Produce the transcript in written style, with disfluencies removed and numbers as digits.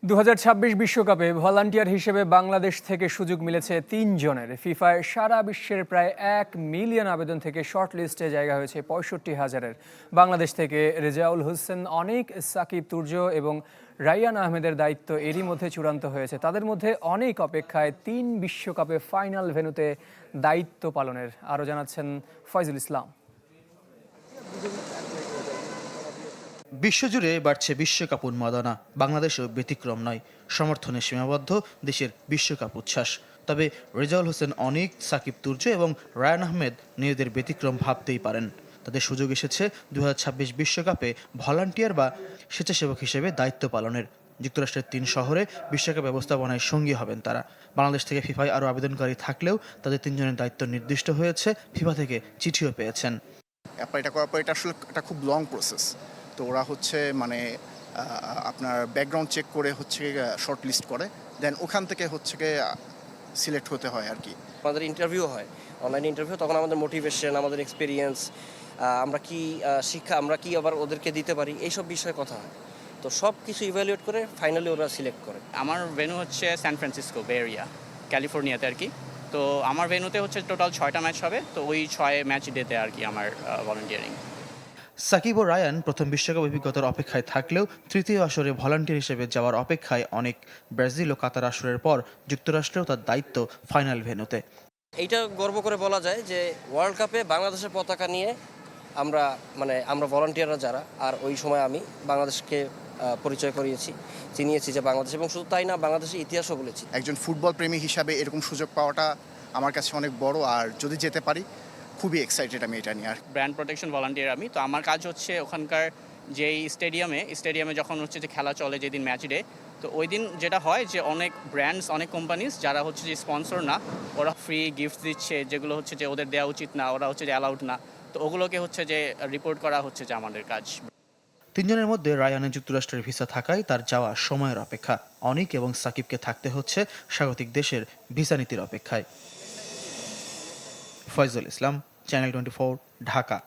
2026 বিশ্বকাপে ভলান্টিয়ার হিসেবে বাংলাদেশ থেকে সুযোগ মিলেছে 3 জনের। ফিফায় সারা বিশ্বের প্রায় 1 মিলিয়ন আবেদন থেকে শর্ট লিস্টে জায়গা হয়েছে 65,000-এর। বাংলাদেশ থেকে রেজাউল হোসেন অনিক, সাকিব তুর্য এবং রায়্যান আহমেদের দায়িত্ব এরই মধ্যে চূড়ান্ত হয়েছে। তাদের মধ্যে অনেক অপেক্ষায় 3 বিশ্বকাপে ফাইনাল ভেন্যুতে দায়িত্ব পালনের। আরও জানাচ্ছেন ফয়জুল ইসলাম। বিশ্বজুড়ে বাড়ছে বিশ্বকাপ উন্মাদনা, বাংলাদেশও ব্যতিক্রম নয়। সমর্থনে সীমাবদ্ধ দেশের বিশ্বকাপ উচ্ছ্বাস। তবে রেজাউল হোসেন অনিক, সাকিব তুর্য এবং রায়্যান আহমেদ নিজেদের ব্যতিক্রম ভাবতেই পারেন। তাদের সুযোগ এসেছে 2026 বিশ্বকাপে ভলান্টিয়ার বা স্বেচ্ছাসেবক হিসেবে দায়িত্ব পালনের। যুক্তরাষ্ট্রের 3 শহরে বিশ্বকাপ ব্যবস্থাপনায় সঙ্গী হবেন তারা। বাংলাদেশ থেকে ফিফায় আরও আবেদনকারী থাকলেও তাদের 3 জনের দায়িত্ব নির্দিষ্ট হয়েছে। ফিফা থেকে চিঠিও পেয়েছেন। এটা করার পর এটা আসলে একটা খুব লং প্রসেস। তো ওরা হচ্ছে আপনার ব্যাকগ্রাউন্ড চেক করে হচ্ছে শর্ট লিস্ট করে, দেন ওখান থেকে হচ্ছে সিলেক্ট হতে হয় আর কি। আমাদের ইন্টারভিউ হয়, অনলাইন ইন্টারভিউ। তখন আমাদের মোটিভেশন, আমাদের এক্সপিরিয়েন্স, আমরা কি শিক্ষা আমরা কি আবার ওদেরকে দিতে পারি, এইসব বিষয়ে কথা হয়। তো সব কিছু ইভ্যালুয়েট করে ফাইনালি ওরা সিলেক্ট করে। আমার ভেন্যু হচ্ছে সান ফ্রান্সিসকো, বে এরিয়া, ক্যালিফোর্নিয়াতে আর কি। তো আমার ভেন্যুতে হচ্ছে টোটাল 6টা ম্যাচ হবে। তো ওই 6 ম্যাচ ডেতে আর কি আমার ভলান্টিয়ারিং। সাকিব ও রায়ান প্রথম বিশ্বকাপ অভিজ্ঞতার অপেক্ষায় থাকলেও তৃতীয় আসরে ভলান্টিয়ার হিসেবে যাওয়ার অপেক্ষায় অনেক। ব্রাজিল ও কাতার আসরের পর যুক্তরাষ্ট্রেও তার দায়িত্ব ফাইনাল ভেন্যুতে। এইটা গর্ব করে বলা যায় যে ওয়ার্ল্ড কাপে বাংলাদেশের পতাকা নিয়ে আমরা ভলান্টিয়াররা যারা, আর ওই সময় আমি বাংলাদেশকে পরিচয় করিয়েছি, চিনিয়েছি যে বাংলাদেশ, এবং শুধু তাই না, বাংলাদেশের ইতিহাসও বলেছি। একজন ফুটবল প্রেমী হিসাবে এরকম সুযোগ পাওয়াটা আমার কাছে অনেক বড়, আর যদি যেতে পারি খুবই এক্সাইটেড আমি এটা নিয়ে। আর ব্র্যান্ড প্রোটেকশন ভলান্টিয়ার আমি। তো আমার কাজ হচ্ছে ওখানকার যেই স্টেডিয়ামে যখন হচ্ছে যে খেলা চলে, যেদিন ম্যাচ ডে, তো ওই দিন যেটা হয় যে অনেক ব্র্যান্ডস, অনেক কোম্পানিজ যারা হচ্ছে যে স্পন্সর না, ওরা ফ্রি গিফট দিচ্ছে যেগুলো হচ্ছে যে ওদের দেওয়া উচিত না, ওরা হচ্ছে যে অ্যালাউড না। তো ওগুলোকে হচ্ছে যে রিপোর্ট করা হচ্ছে যে আমাদের কাজ। 3 জনের মধ্যে রায়ানের যুক্তরাষ্ট্রের ভিসা থাকায় তার যাওয়া সময়ের অপেক্ষা। অনিক এবং সাকিবকে থাকতে হচ্ছে স্বাগতিক দেশের ভিসা নীতির অপেক্ষায়। ফয়জুল ইসলাম, চ্যানেল 24, ঢাকা।